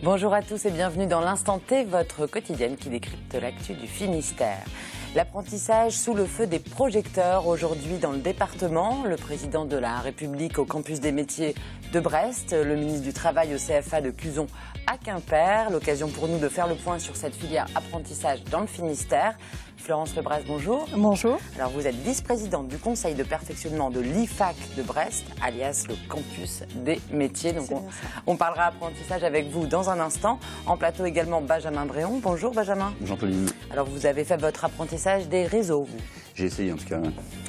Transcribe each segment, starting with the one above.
Bonjour à tous et bienvenue dans l'Instant T, votre quotidienne qui décrypte l'actu du Finistère. L'apprentissage sous le feu des projecteurs aujourd'hui dans le département. Le président de la République au campus des métiers de Brest, le ministre du Travail au CFA de Cuzon à Quimper. L'occasion pour nous de faire le point sur cette filière apprentissage dans le Finistère. Florence Lebras, bonjour. Bonjour. Alors vous êtes vice-présidente du conseil de perfectionnement de l'IFAC de Brest, alias le campus des métiers. Donc on parlera apprentissage avec vous dans un instant. En plateau également Benjamin Bréon. Bonjour Benjamin. Bonjour Pauline. Alors vous avez fait votre apprentissage des réseaux, vous. J'ai essayé en tout cas.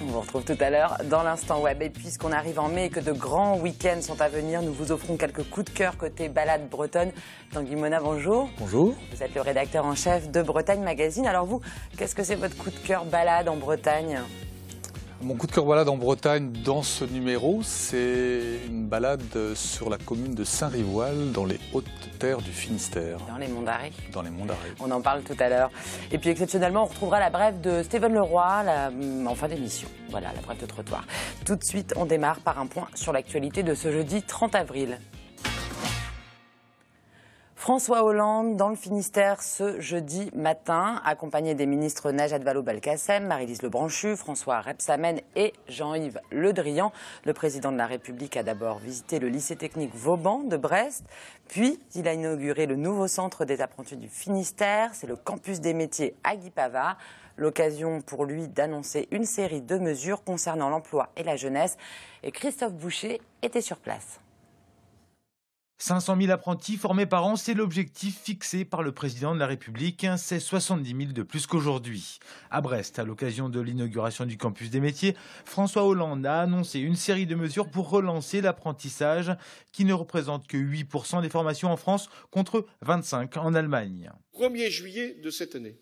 On vous retrouve tout à l'heure dans l'Instant Web. Et puisqu'on arrive en mai et que de grands week-ends sont à venir, nous vous offrons quelques coups de cœur côté balade bretonne. Tanguy Mona, bonjour. Bonjour. Vous êtes le rédacteur en chef de Bretagne Magazine. Alors vous, qu'est-ce que c'est votre coup de cœur balade en Bretagne ? Mon coup de cœur balade en Bretagne dans ce numéro, c'est une balade sur la commune de Saint-Rivoal dans les hautes terres du Finistère. Dans les Monts d'Arrée. Dans les Monts d'Arrée. On en parle tout à l'heure. Et puis exceptionnellement, on retrouvera la brève de Stéphane Leroy en fin d'émission. Voilà, la brève de trottoir. Tout de suite, on démarre par un point sur l'actualité de ce jeudi 30 avril. François Hollande dans le Finistère ce jeudi matin, accompagné des ministres Najat Vallaud-Belkacem, Maryse Lebranchu, François Rebsamen et Jean-Yves Le Drian. Le président de la République a d'abord visité le lycée technique Vauban de Brest, puis il a inauguré le nouveau centre des apprentis du Finistère, c'est le campus des métiers à Guipavas. L'occasion pour lui d'annoncer une série de mesures concernant l'emploi et la jeunesse. Et Christophe Boucher était sur place. 500 000 apprentis formés par an, c'est l'objectif fixé par le président de la République. C'est 70 000 de plus qu'aujourd'hui. À Brest, à l'occasion de l'inauguration du campus des métiers, François Hollande a annoncé une série de mesures pour relancer l'apprentissage qui ne représente que 8% des formations en France contre 25% en Allemagne. 1er juillet de cette année,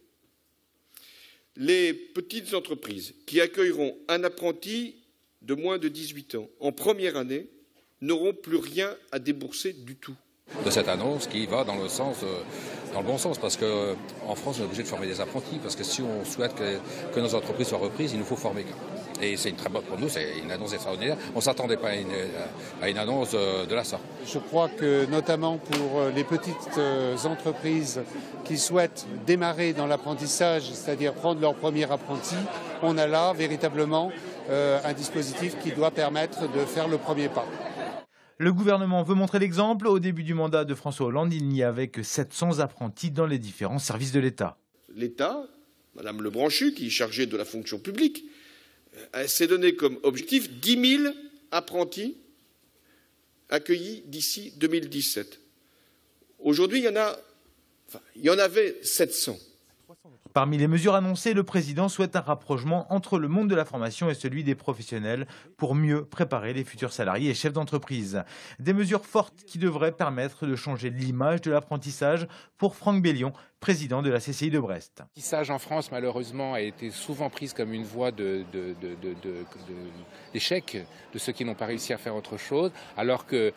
les petites entreprises qui accueilleront un apprenti de moins de 18 ans en première année n'auront plus rien à débourser du tout. De cette annonce qui va dans le bon sens, parce qu'en France, on est obligé de former des apprentis, parce que si on souhaite que nos entreprises soient reprises, il nous faut former. Et c'est une très bonne pour nous, c'est une annonce extraordinaire. On ne s'attendait pas à une annonce de la sorte. Je crois que notamment pour les petites entreprises qui souhaitent démarrer dans l'apprentissage, c'est-à-dire prendre leur premier apprenti, on a là véritablement un dispositif qui doit permettre de faire le premier pas. Le gouvernement veut montrer l'exemple. Au début du mandat de François Hollande, il n'y avait que 700 apprentis dans les différents services de l'État. L'État, Madame Lebranchu, qui est chargée de la fonction publique, s'est donné comme objectif 10 000 apprentis accueillis d'ici 2017. Aujourd'hui, il y en avait 700. Parmi les mesures annoncées, le président souhaite un rapprochement entre le monde de la formation et celui des professionnels pour mieux préparer les futurs salariés et chefs d'entreprise. Des mesures fortes qui devraient permettre de changer l'image de l'apprentissage pour Franck Bellion, président de la CCI de Brest. L'apprentissage en France, malheureusement, a été souvent prise comme une voie d'échec de ceux qui n'ont pas réussi à faire autre chose, alors que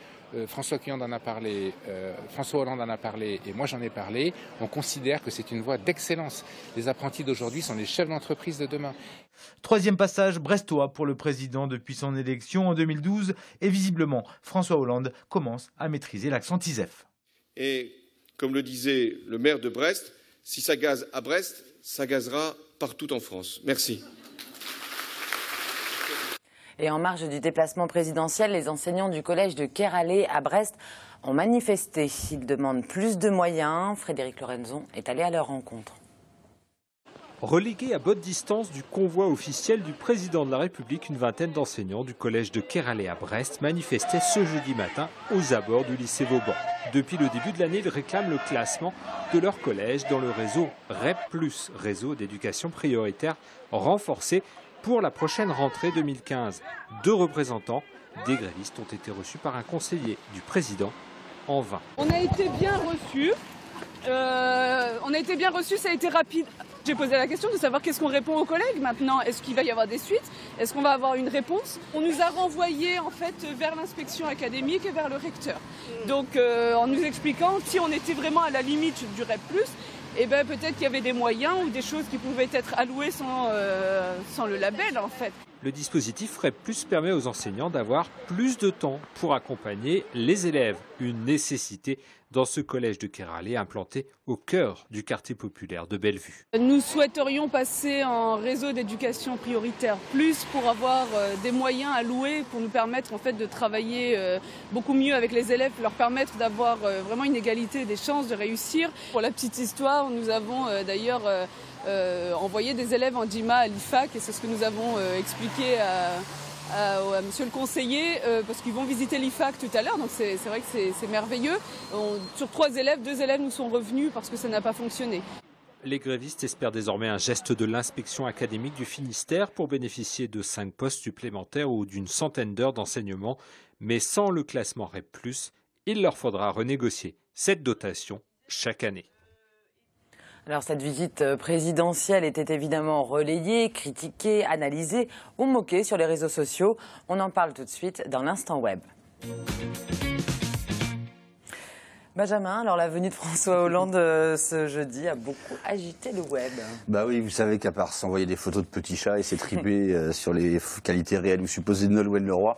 François Hollande en a parlé et moi j'en ai parlé. On considère que c'est une voie d'excellence. Les apprentis d'aujourd'hui sont les chefs d'entreprise de demain. Troisième passage brestois pour le président depuis son élection en 2012 et visiblement François Hollande commence à maîtriser l'accent ISEF. Et comme le disait le maire de Brest, si ça gaze à Brest, ça gazera partout en France. Merci. Et en marge du déplacement présidentiel, les enseignants du collège de Keralé à Brest ont manifesté. Ils demandent plus de moyens. Frédéric Lorenzon est allé à leur rencontre. Relégués à bonne distance du convoi officiel du président de la République, une vingtaine d'enseignants du collège de Keralé à Brest manifestaient ce jeudi matin aux abords du lycée Vauban. Depuis le début de l'année, ils réclament le classement de leur collège dans le réseau REP+, réseau d'éducation prioritaire renforcé pour la prochaine rentrée 2015. 2 représentants des grévistes ont été reçus par un conseiller du président en vain. On a été bien reçus. Ça a été rapide. J'ai posé la question de savoir qu'est-ce qu'on répond aux collègues maintenant. Est-ce qu'il va y avoir des suites? Est-ce qu'on va avoir une réponse? On nous a renvoyés en fait vers l'inspection académique et vers le recteur. Donc en nous expliquant si on était vraiment à la limite du REP+, eh ben, peut-être qu'il y avait des moyens ou des choses qui pouvaient être allouées sans le label en fait. Le dispositif REP+ permet aux enseignants d'avoir plus de temps pour accompagner les élèves. Une nécessité dans ce collège de Keralé implanté au cœur du quartier populaire de Bellevue. Nous souhaiterions passer en réseau d'éducation prioritaire plus pour avoir des moyens alloués pour nous permettre en fait de travailler beaucoup mieux avec les élèves, leur permettre d'avoir vraiment une égalité des chances de réussir. Pour la petite histoire, nous avons d'ailleurs envoyé des élèves en DIMA à l'IFAC et c'est ce que nous avons expliqué à monsieur le conseiller parce qu'ils vont visiter l'IFAC tout à l'heure, donc c'est vrai que c'est merveilleux. Sur 3 élèves, 2 élèves nous sont revenus parce que ça n'a pas fonctionné. Les grévistes espèrent désormais un geste de l'inspection académique du Finistère pour bénéficier de 5 postes supplémentaires ou d'une centaine d'heures d'enseignement. Mais sans le classement REP+, il leur faudra renégocier cette dotation chaque année. Alors cette visite présidentielle était évidemment relayée, critiquée, analysée ou moquée sur les réseaux sociaux. On en parle tout de suite dans l'Instant Web. Benjamin, alors la venue de François Hollande ce jeudi a beaucoup agité le web. Bah oui, vous savez qu'à part s'envoyer des photos de petits chats et s'étriper sur les qualités réelles ou supposées de Nolwenn Leroy,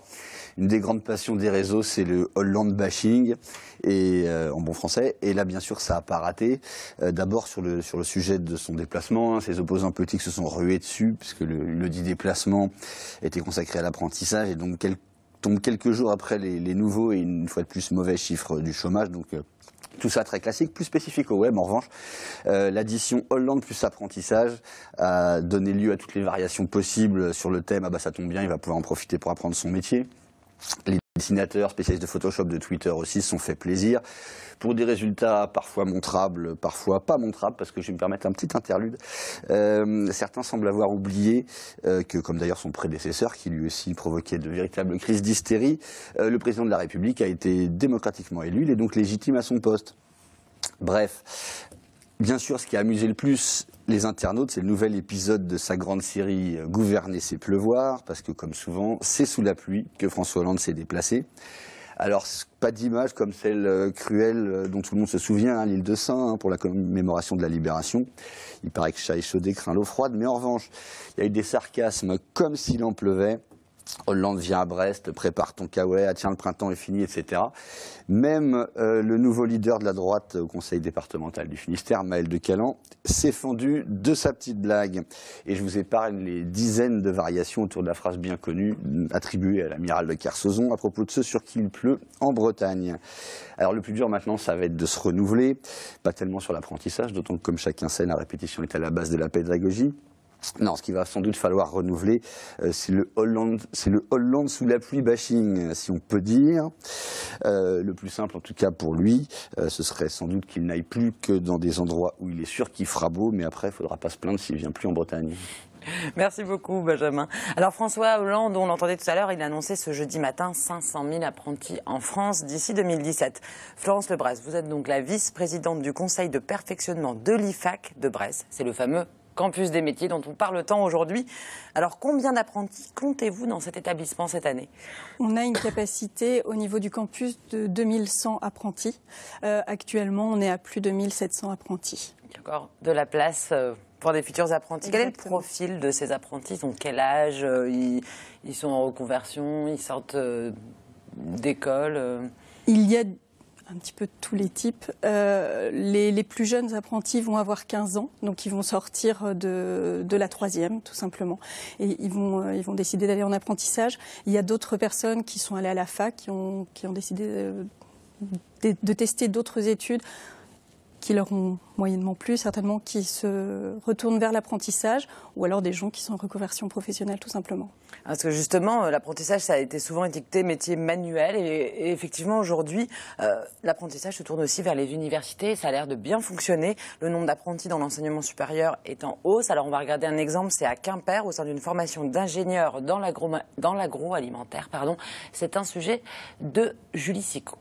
une des grandes passions des réseaux, c'est le Hollande bashing, et en bon français. Et là, bien sûr, ça n'a pas raté. D'abord sur le sujet de son déplacement, ses opposants politiques se sont rués dessus, puisque le dit déplacement était consacré à l'apprentissage, et donc tombe quelques jours après les nouveaux et une fois de plus mauvais chiffres du chômage. Donc tout ça très classique, plus spécifique au web. En revanche, l'addition Hollande plus apprentissage a donné lieu à toutes les variations possibles sur le thème. Ah bah ça tombe bien, il va pouvoir en profiter pour apprendre son métier. Les dessinateurs spécialistes de Photoshop, de Twitter aussi, se sont fait plaisir pour des résultats parfois montrables, parfois pas montrables, parce que je vais me permettre un petit interlude. Certains semblent avoir oublié que, comme d'ailleurs son prédécesseur, qui lui aussi provoquait de véritables crises d'hystérie, le président de la République a été démocratiquement élu, il est donc légitime à son poste. Bref, bien sûr, ce qui a amusé le plus les internautes, c'est le nouvel épisode de sa grande série « Gouverner, c'est pleuvoir », parce que, comme souvent, c'est sous la pluie que François Hollande s'est déplacé. Alors, pas d'image comme celle cruelle dont tout le monde se souvient, l'île de Saint, pour la commémoration de la Libération. Il paraît que chat échaudé craint l'eau froide, mais en revanche, il y a eu des sarcasmes comme s'il en pleuvait. Hollande vient à Brest, prépare ton kawaii, tiens le printemps est fini, etc. Même le nouveau leader de la droite au conseil départemental du Finistère, Maël de Calan, s'est fendu de sa petite blague. Et je vous épargne les dizaines de variations autour de la phrase bien connue attribuée à l'amiral de Kersozon à propos de ceux sur qui il pleut en Bretagne. Alors le plus dur maintenant, ça va être de se renouveler, pas tellement sur l'apprentissage, d'autant que comme chacun sait, la répétition est à la base de la pédagogie. Non, ce qu'il va sans doute falloir renouveler, c'est le Hollande sous la pluie bashing, si on peut dire. Le plus simple, en tout cas pour lui, ce serait sans doute qu'il n'aille plus que dans des endroits où il est sûr qu'il fera beau, mais après, il ne faudra pas se plaindre s'il ne vient plus en Bretagne. Merci beaucoup, Benjamin. Alors François Hollande, on l'entendait tout à l'heure, il a annoncé ce jeudi matin 500 000 apprentis en France d'ici 2017. Florence Lebresse, vous êtes donc la vice-présidente du conseil de perfectionnement de l'IFAC de Brest. C'est le fameux campus des métiers dont on parle tant aujourd'hui. Alors, combien d'apprentis comptez-vous dans cet établissement cette année? On a une capacité au niveau du campus de 2100 apprentis. Actuellement, on est à plus de 1700 apprentis. D'accord. De la place pour des futurs apprentis. Exactement. Quel est le profil de ces apprentis? Ils ont quel âge? Ils sont en reconversion? Ils sortent d'école? Il y a un petit peu de tous les types. Les plus jeunes apprentis vont avoir 15 ans, donc ils vont sortir de la 3e, tout simplement. Et ils vont décider d'aller en apprentissage. Il y a d'autres personnes qui sont allées à la fac, qui ont décidé de tester d'autres études qui leur ont moyennement plu, certainement, qui se retournent vers l'apprentissage, ou alors des gens qui sont en reconversion professionnelle, tout simplement. Parce que justement, l'apprentissage, ça a été souvent étiqueté métier manuel, et effectivement, aujourd'hui, l'apprentissage se tourne aussi vers les universités, ça a l'air de bien fonctionner. Le nombre d'apprentis dans l'enseignement supérieur est en hausse. Alors, on va regarder un exemple, c'est à Quimper, au sein d'une formation d'ingénieur dans l'agroalimentaire. C'est un sujet de Julie Sicot.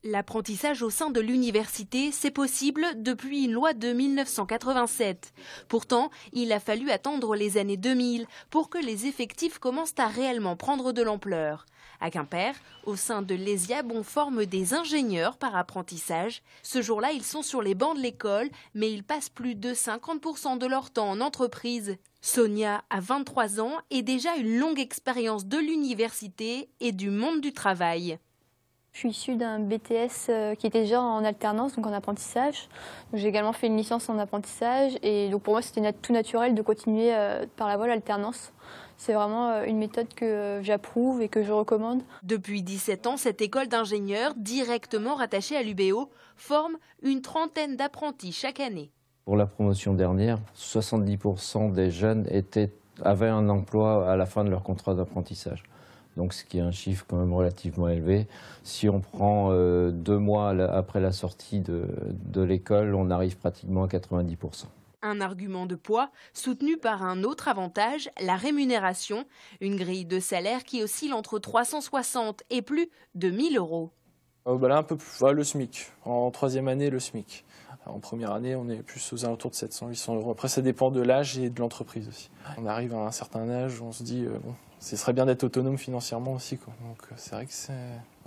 L'apprentissage au sein de l'université, c'est possible depuis une loi de 1987. Pourtant, il a fallu attendre les années 2000 pour que les effectifs commencent à réellement prendre de l'ampleur. À Quimper, au sein de l'ESIAB, on forme des ingénieurs par apprentissage. Ce jour-là, ils sont sur les bancs de l'école, mais ils passent plus de 50% de leur temps en entreprise. Sonia a 23 ans et déjà une longue expérience de l'université et du monde du travail. Je suis issue d'un BTS qui était déjà en alternance, donc en apprentissage. J'ai également fait une licence en apprentissage et donc pour moi c'était tout naturel de continuer par la voie de l'alternance. C'est vraiment une méthode que j'approuve et que je recommande. Depuis 17 ans, cette école d'ingénieurs, directement rattachée à l'UBO, forme une trentaine d'apprentis chaque année. Pour la promotion dernière, 70% des jeunes avaient un emploi à la fin de leur contrat d'apprentissage. Donc ce qui est un chiffre quand même relativement élevé. Si on prend 2 mois après la sortie de l'école, on arrive pratiquement à 90%. Un argument de poids soutenu par un autre avantage, la rémunération, une grille de salaire qui oscille entre 360 et plus de 1 000 €. Là, un peu plus, le SMIC. En 3e année, le SMIC. En première année, on est plus aux alentours de 700-800 €. Après, ça dépend de l'âge et de l'entreprise aussi. On arrive à un certain âge où on se dit, bon, ce serait bien d'être autonome financièrement aussi, quoi. Donc c'est vrai que c'est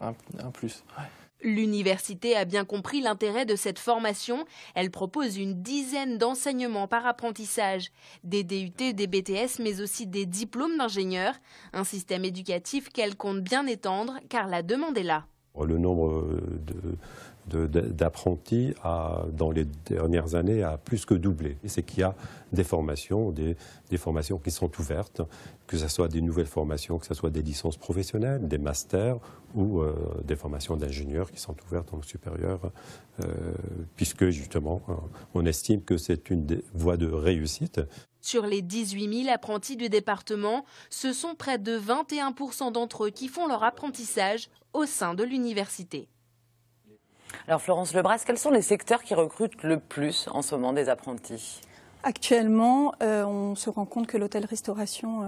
un plus. Ouais. L'université a bien compris l'intérêt de cette formation. Elle propose une dizaine d'enseignements par apprentissage, des DUT, des BTS, mais aussi des diplômes d'ingénieurs. Un système éducatif qu'elle compte bien étendre, car la demande est là. Le nombre d'apprentis dans les dernières années a plus que doublé. C'est qu'il y a des formations qui sont ouvertes, que ce soit des nouvelles formations, que ce soit des licences professionnelles, des masters ou des formations d'ingénieurs qui sont ouvertes dans le supérieur, puisque justement on estime que c'est une voie de réussite. Sur les 18 000 apprentis du département, ce sont près de 21% d'entre eux qui font leur apprentissage au sein de l'université. Alors Florence Lebras, quels sont les secteurs qui recrutent le plus en ce moment des apprentis ? Actuellement, on se rend compte que l'hôtellerie-restauration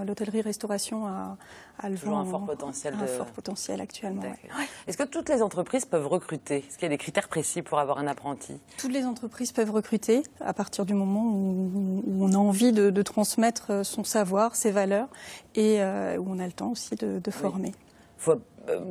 a un fort potentiel. Un fort potentiel actuellement. Ouais. Est-ce que toutes les entreprises peuvent recruter ? Est-ce qu'il y a des critères précis pour avoir un apprenti ? Toutes les entreprises peuvent recruter à partir du moment où on a envie de transmettre son savoir, ses valeurs et où on a le temps aussi de former.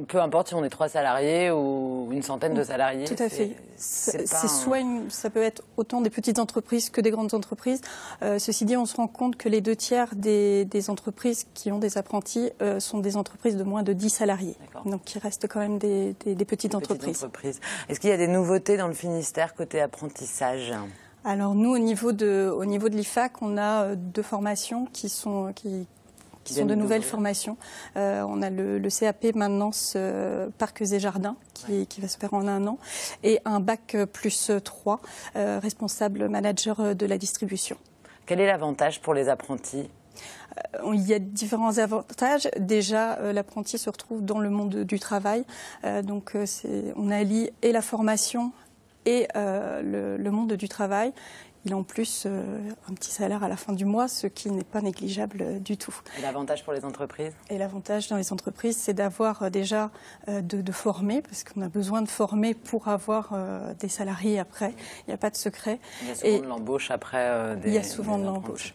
Peu importe si on est 3 salariés ou une centaine de salariés. Tout à fait. Ça peut être autant des petites entreprises que des grandes entreprises. Ceci dit, on se rend compte que les 2/3 des entreprises qui ont des apprentis sont des entreprises de moins de 10 salariés. Donc qui restent quand même des petites entreprises. Est-ce qu'il y a des nouveautés dans le Finistère côté apprentissage ? Alors nous, au niveau de l'IFAC, on a 2 formations qui sont de nouvelles formations. On a le CAP maintenance parcs et jardins qui va se faire en 1 an et un bac plus 3 responsable manager de la distribution. Quel est l'avantage pour les apprentis ? Il y a différents avantages. Déjà, l'apprenti se retrouve dans le monde du travail. Donc on allie et la formation et le monde du travail. Il a en plus un petit salaire à la fin du mois, ce qui n'est pas négligeable du tout. Et l'avantage pour les entreprises ? Et l'avantage dans les entreprises, c'est d'avoir déjà de former, parce qu'on a besoin de former pour avoir des salariés après. Il n'y a pas de secret. Il y a souvent de l'embauche après. Il y a souvent de l'embauche.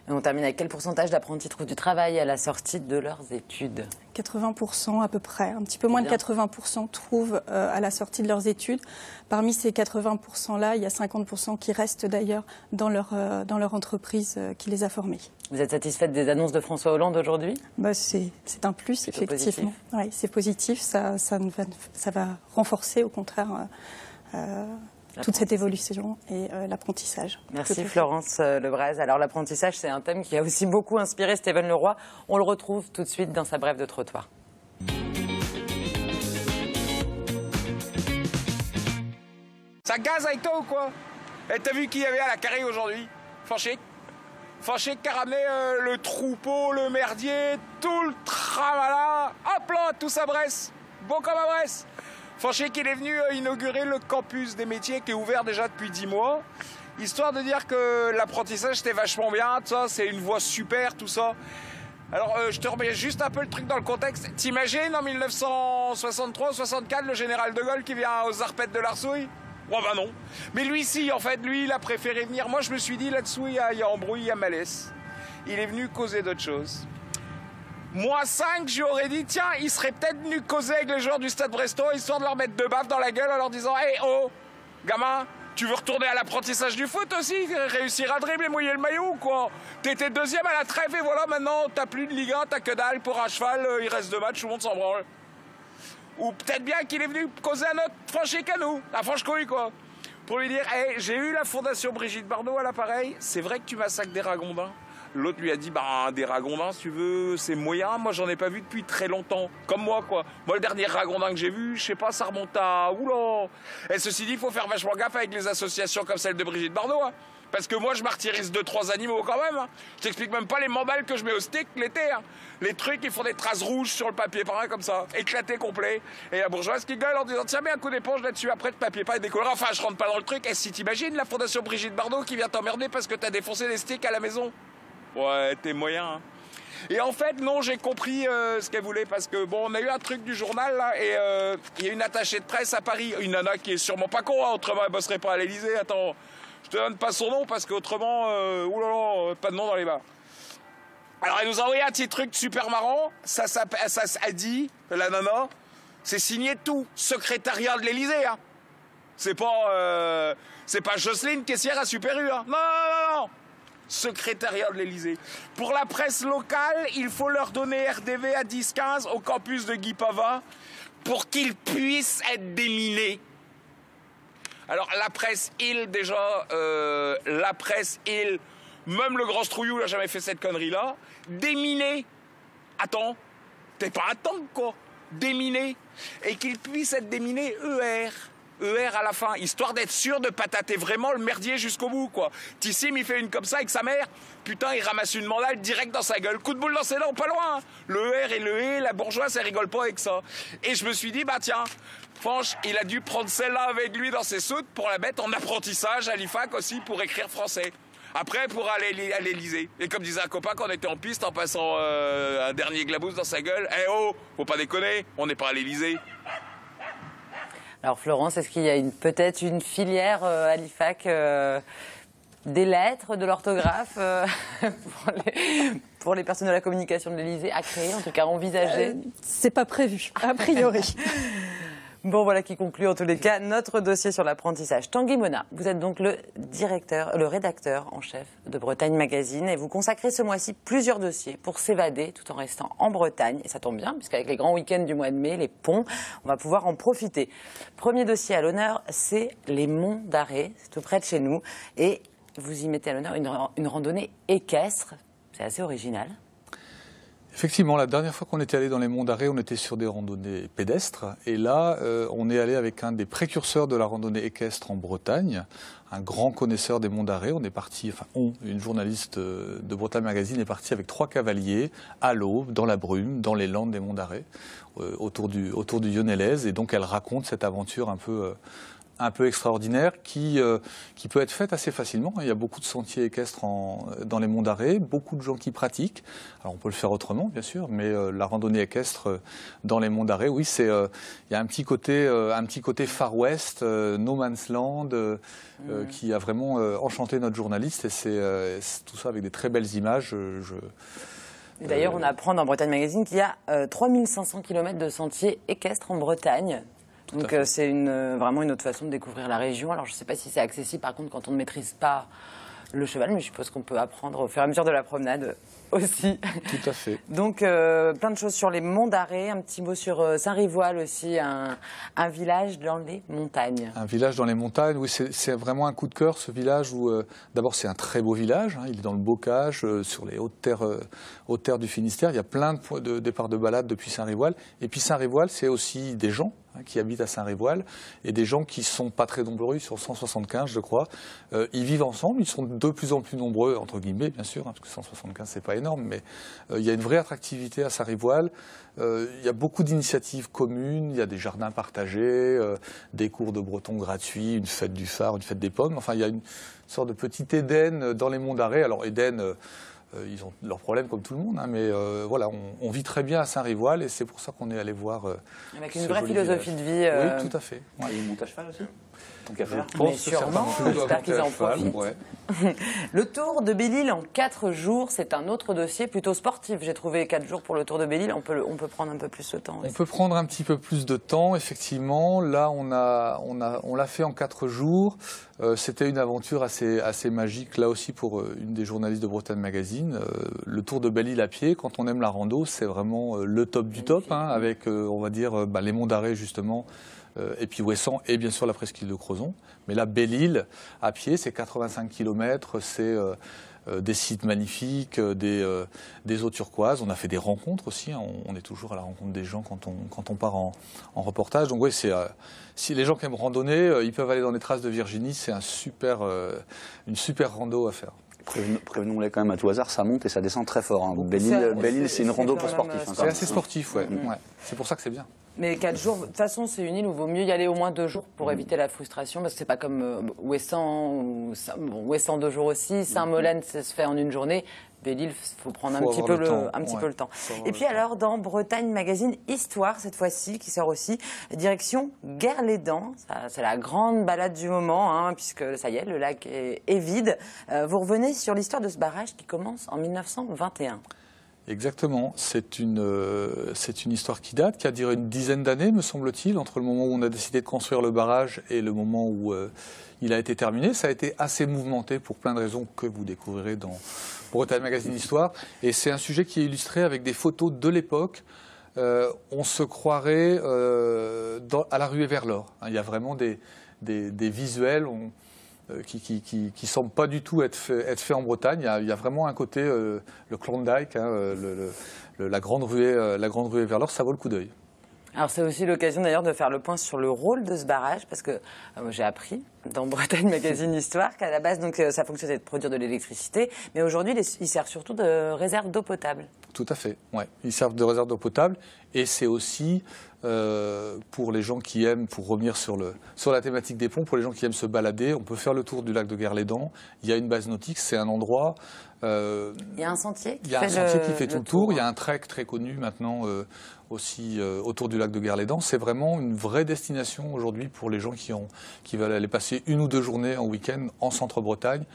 Et on termine avec quel pourcentage d'apprentis trouvent du travail à la sortie de leurs études ? 80% à peu près, un petit peu moins de 80% trouvent à la sortie de leurs études. Parmi ces 80%-là, il y a 50% qui restent d'ailleurs dans leur entreprise qui les a formés. Vous êtes satisfaite des annonces de François Hollande aujourd'hui ? C'est un plus, effectivement. Oui, c'est positif, ça va renforcer au contraire toute cette évolution et l'apprentissage. Merci Florence Lebras. Alors l'apprentissage, c'est un thème qui a aussi beaucoup inspiré Stéphane Leroy. On le retrouve tout de suite dans sa brève de trottoir. Ça gaze avec toi ou quoi ? T'as vu qui y avait à la carré aujourd'hui ? Fanchek, qui a ramené le troupeau, le merdier, tout le tralala. Hop là, tout ça Bresse. Bon comme à Bresse. Fanchek, il est venu inaugurer le campus des métiers qui est ouvert déjà depuis 10 mois, histoire de dire que l'apprentissage c'était vachement bien, tout ça, c'est une voie super, tout ça. Alors je te remets juste un peu le truc dans le contexte. T'imagines en 1963-64 le général de Gaulle qui vient aux arpètes de l'Arsouille ? Oh bah non. Mais lui si, en fait, lui il a préféré venir. Moi je me suis dit là-dessous il y a embrouille, il y a malaise. Il est venu causer d'autres choses. Moi 5, j'aurais dit, tiens, il serait peut-être venu causer avec les joueurs du Stade Brestois, histoire de leur mettre 2 baffes dans la gueule en leur disant, hé, oh, gamin, tu veux retourner à l'apprentissage du foot aussi, réussir à dribbler et mouiller le maillot ou quoi? T'étais 2e à la trêve et voilà, maintenant, t'as plus de Ligue 1, t'as que dalle pour un cheval, il reste 2 matchs, tout le monde s'en branle. Ou peut-être bien qu'il est venu causer à notre Franchic à nous, à Franche-Couille, quoi. Pour lui dire, hey, j'ai eu la fondation Brigitte Bardot à l'appareil, c'est vrai que tu massacres des ragondins. L'autre lui a dit, bah, des ragondins, si tu veux, c'est moyen. Moi, j'en ai pas vu depuis très longtemps. Comme moi, quoi. Moi, le dernier ragondin que j'ai vu, je sais pas, ça remonte à... Oula. Et ceci dit, il faut faire vachement gaffe avec les associations comme celle de Brigitte Bardot, hein. Parce que moi, je martyrise 2-3 animaux quand même. Hein. Je t'explique même pas les mandales que je mets au steak l'été. Hein. Les trucs, ils font des traces rouges sur le papier peint comme ça, éclaté complet. Et la bourgeoise qui gueule en disant, tiens, mais un coup d'éponge là-dessus, après le papier peint est décoloré. Enfin, je rentre pas dans le truc. Et si t'imagines la fondation Brigitte Bardot qui vient t'emmerder parce que t'as défoncé des steaks à la maison? Ouais, t'es moyen. Hein. Et en fait, non, j'ai compris ce qu'elle voulait parce que, bon, on a eu un truc du journal, là, et il y a une attachée de presse à Paris, une nana qui est sûrement pas con, hein, autrement elle bosserait pas à l'Élysée. Attends, je te donne pas son nom parce qu'autrement, oulala, pas de nom dans les bars. Alors, elle nous a envoyé un petit truc super marrant, ça a dit, la nana, c'est signé tout, secrétariat de l'Élysée, hein. C'est pas Jocelyne caissière à Super U, hein. Non, non, non, non. Secrétariat de l'Élysée. Pour la presse locale, il faut leur donner RDV à 10-15 au campus de Guy Pava pour qu'ils puissent être déminés. Alors la presse déjà, la presse même le Grand Strouillou n'a jamais fait cette connerie-là. Déminés. Attends, t'es pas un tank, quoi. Déminés. Et qu'ils puissent être déminés ER à la fin, histoire d'être sûr de patater vraiment le merdier jusqu'au bout, quoi. Tissim, il fait une comme ça avec sa mère, putain, il ramasse une mandale direct dans sa gueule, coup de boule dans ses dents, pas loin. Hein. Le ER et le E, la bourgeoise, elle rigole pas avec ça. Et je me suis dit, bah tiens, Franche, il a dû prendre celle-là avec lui dans ses soutes pour la mettre en apprentissage à l'IFAC aussi pour écrire français. Après, pour aller à l'Élysée. Et comme disait un copain, quand on était en piste, en passant un dernier glabousse dans sa gueule, eh oh, faut pas déconner, on n'est pas à l'Élysée. Alors Florence, est-ce qu'il y a peut-être une filière à l'IFAC des lettres, de l'orthographe pour les personnes de la communication de l'Élysée à créer, en tout cas envisager? C'est pas prévu, a priori. Bon, voilà qui conclut en tous les cas notre dossier sur l'apprentissage. Tanguy Mona, vous êtes donc le rédacteur en chef de Bretagne Magazine et vous consacrez ce mois-ci plusieurs dossiers pour s'évader tout en restant en Bretagne. Et ça tombe bien, puisqu'avec les grands week-ends du mois de mai, les ponts, on va pouvoir en profiter. Premier dossier à l'honneur, c'est les Monts d'Arrée, c'est tout près de chez nous. Et vous y mettez à l'honneur une randonnée équestre. C'est assez original. Effectivement, la dernière fois qu'on était allé dans les Monts d'Arrée, on était sur des randonnées pédestres. Et là, on est allé avec un des précurseurs de la randonnée équestre en Bretagne, un grand connaisseur des Monts d'Arrée. On est parti, une journaliste de Bretagne Magazine est partie avec 3 cavaliers à l'aube, dans la brume, dans les landes des Monts d'Arrée, autour du Yonelaise. Et donc, elle raconte cette aventure un peu extraordinaire qui peut être faite assez facilement. Il y a beaucoup de sentiers équestres dans les Monts d'Arrée, beaucoup de gens qui pratiquent. Alors on peut le faire autrement, bien sûr, mais la randonnée équestre dans les Monts d'Arrée, oui, il y a un petit côté Far West, No Man's Land, qui a vraiment enchanté notre journaliste. Et c'est tout ça avec des très belles images. D'ailleurs, on apprend dans Bretagne Magazine qu'il y a 3500 km de sentiers équestres en Bretagne. Donc c'est vraiment une autre façon de découvrir la région. Alors je ne sais pas si c'est accessible par contre quand on ne maîtrise pas le cheval, mais je suppose qu'on peut apprendre au fur et à mesure de la promenade aussi. Tout à fait. Donc plein de choses sur les Monts d'Arrée, un petit mot sur Saint-Rivoal aussi, un village dans les montagnes. Un village dans les montagnes, oui, c'est vraiment un coup de cœur ce village où d'abord c'est un très beau village, hein, il est dans le bocage, sur les hautes terres du Finistère, il y a plein de départs de balade depuis Saint-Rivoal. Et puis Saint-Rivoal, c'est aussi des gens qui habitent à Saint-Rivoal et des gens qui sont pas très nombreux, ils sont 175 je crois. Ils vivent ensemble, ils sont de plus en plus nombreux, entre guillemets bien sûr, hein, parce que 175 c'est pas énorme, mais il y a une vraie attractivité à Saint-Rivoal. Il y a beaucoup d'initiatives communes, il y a des jardins partagés, des cours de breton gratuits, une fête du phare, une fête des pommes. Enfin, il y a une sorte de petit Éden dans les Monts d'Arrée. Alors Éden, Ils ont leurs problèmes comme tout le monde, hein, mais voilà, on vit très bien à Saint-Rivoal et c'est pour ça qu'on est allé voir. Avec une vraie philosophie de vie. Oui, tout à fait. Ouais. Et ils montent à cheval aussi. Tant qu'à faire. Mais sûrement, j'espère qu'ils en profitent. Ouais. Le Tour de Belle-Île en 4 jours, c'est un autre dossier plutôt sportif. J'ai trouvé 4 jours pour le Tour de Belle-Île. On peut prendre un peu plus de temps. On peut prendre un petit peu plus de temps, effectivement. Là, on l'a fait en 4 jours. C'était une aventure assez magique, là aussi, pour une des journalistes de Bretagne Magazine. Le Tour de Belle-Île à pied, quand on aime la rando, c'est vraiment le top du top, hein, avec, on va dire, les monts d'Arrée, justement, et puis Ouessant, et bien sûr la presqu'île de Crozon. Mais là, Belle-Île, à pied, c'est 85 km, c'est des sites magnifiques, des eaux turquoises. On a fait des rencontres aussi, hein. On est toujours à la rencontre des gens quand on part en reportage. Donc oui, si les gens qui aiment randonner, ils peuvent aller dans les traces de Virginie, c'est une super rando à faire. Prévenons-les quand même à tout hasard, ça monte et ça descend très fort. Hein. Belle-Île, c'est une rando pour sportifs. Hein, c'est assez sportif, ouais. Ouais. C'est pour ça que c'est bien. Mais 4 jours, de toute façon, c'est une île où il vaut mieux y aller au moins 2 jours pour éviter la frustration, parce que c'est pas comme Ouessant, Ouessant 2 jours aussi, Saint-Molène, ça se fait en une journée. Belle-Île, il faut prendre un petit peu le temps. Et puis alors, dans Bretagne Magazine, Histoire, cette fois-ci, qui sort aussi, direction Guerre-les-Dents. C'est la grande balade du moment, hein, puisque ça y est, le lac est vide. Vous revenez sur l'histoire de ce barrage qui commence en 1921. Exactement. C'est une histoire qui date, qui a duré une dizaine d'années, me semble-t-il, entre le moment où on a décidé de construire le barrage et le moment où il a été terminé. Ça a été assez mouvementé pour plein de raisons que vous découvrirez dans Bretagne Magazine Histoire. Et c'est un sujet qui est illustré avec des photos de l'époque. On se croirait à la ruée vers l'or. Il y a vraiment des visuels qui semblent pas du tout être faits en Bretagne. Il y a vraiment un côté, le Klondike, hein, la grande ruée vers l'or, ça vaut le coup d'œil. Alors c'est aussi l'occasion d'ailleurs de faire le point sur le rôle de ce barrage, parce que j'ai appris dans Bretagne Magazine Histoire qu'à la base donc, ça fonctionnait de produire de l'électricité, mais aujourd'hui il sert surtout de réserve d'eau potable. Tout à fait, ouais. Ils servent de réserve d'eau potable et c'est aussi pour les gens qui aiment, pour revenir sur la thématique des ponts, pour les gens qui aiment se balader, on peut faire le tour du lac de Guerre-les-Dents. Il y a une base nautique, c'est un endroit... il y a un sentier qui fait tout le tour. Il y a un trek très connu maintenant aussi autour du lac de Guerre-les-Dents. C'est vraiment une vraie destination aujourd'hui pour les gens qui veulent aller passer 1 ou 2 journées en week-end en Centre-Bretagne.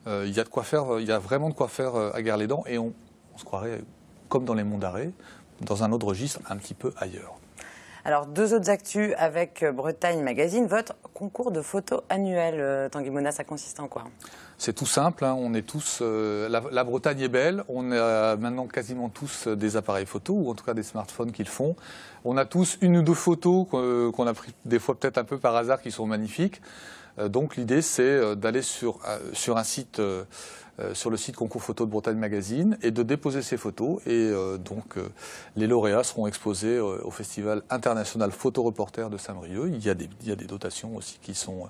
Il y a de quoi faire, il y a vraiment de quoi faire à Guerre-les-Dents et on se croirait, comme dans les monts d'Arrée, dans un autre registre un petit peu ailleurs. Alors, 2 autres actus avec Bretagne Magazine. Votre concours de photos annuel, Tanguy Mona, ça consiste en quoi ? C'est tout simple, hein. On est tous, la Bretagne est belle, on a maintenant quasiment tous des appareils photo, ou en tout cas des smartphones qui le font. On a tous 1 ou 2 photos qu'on a pris des fois peut-être un peu par hasard qui sont magnifiques. Donc l'idée c'est d'aller sur un site, sur le site Concours Photo de Bretagne Magazine et de déposer ces photos. Et donc les lauréats seront exposés au Festival international Photoreporter de Saint-Brieuc. Il y a des dotations aussi qui sont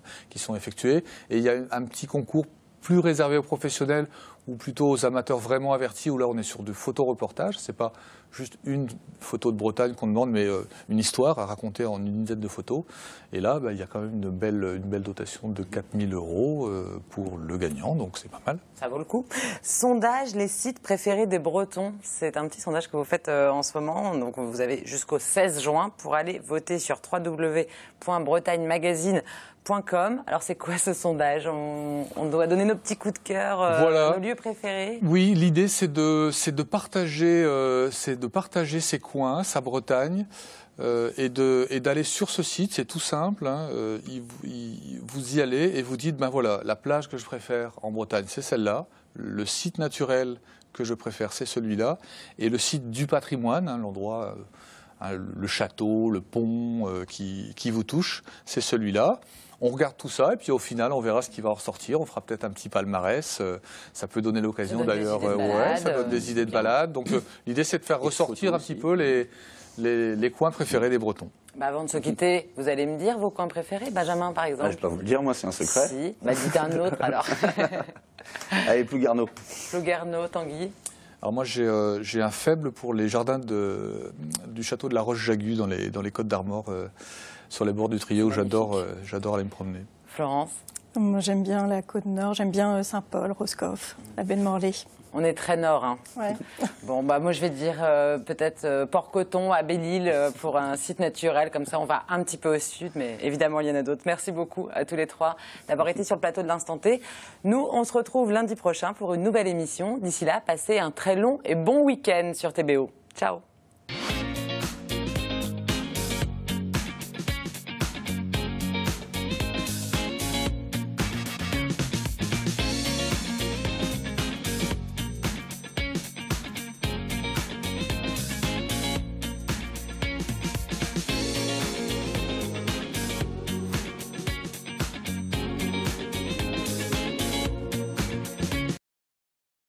effectuées. Et il y a un petit concours plus réservé aux professionnels ou plutôt aux amateurs vraiment avertis, où là on est sur du photoreportage. C'est pas juste une photo de Bretagne qu'on demande, mais une histoire à raconter en une dizaine de photos. Et là, il y a quand même une belle dotation de 4 000 € pour le gagnant, donc c'est pas mal. Ça vaut le coup. Sondage, les sites préférés des Bretons. C'est un petit sondage que vous faites en ce moment. Donc vous avez jusqu'au 16 juin pour aller voter sur www.bretagnemagazine.com. Alors c'est quoi ce sondage ? On doit donner nos petits coups de cœur, voilà. Nos lieux préférés. Oui, l'idée c'est de partager ces coins, sa Bretagne, et d'aller sur ce site. C'est tout simple, hein. Vous y allez et vous dites, ben voilà, la plage que je préfère en Bretagne, c'est celle-là. Le site naturel que je préfère, c'est celui-là. Et le site du patrimoine, hein, l'endroit, le château, le pont qui vous touche, c'est celui-là. On regarde tout ça et puis au final, on verra ce qui va en ressortir. On fera peut-être un petit palmarès. Ça peut donner l'occasion d'ailleurs. Ça donne des idées de balade. Donc l'idée, c'est de faire ressortir un petit peu les coins préférés des Bretons. Avant de se quitter, vous allez me dire vos coins préférés, Benjamin par exemple. Je ne vais pas vous le dire, moi c'est un secret. Si, dites un autre alors. Allez, Plouguerneau. Plouguerneau, Tanguy. Alors moi j'ai un faible pour les jardins du château de la Roche-Jagu dans les Côtes d'Armor, sur les bords du Trieux, où j'adore aller me promener. Florence. Moi, j'aime bien la Côte-Nord, j'aime bien Saint-Paul, Roscoff, la baie de Morlaix. On est très nord. Hein. Ouais. Bon, bah, moi, je vais dire peut-être Port-Coton à Belle-Île pour un site naturel. Comme ça, on va un petit peu au sud, mais évidemment, il y en a d'autres. Merci beaucoup à tous les trois d'avoir été sur le plateau de l'Instant T. Nous, on se retrouve lundi prochain pour une nouvelle émission. D'ici là, passez un très long et bon week-end sur TBO. Ciao.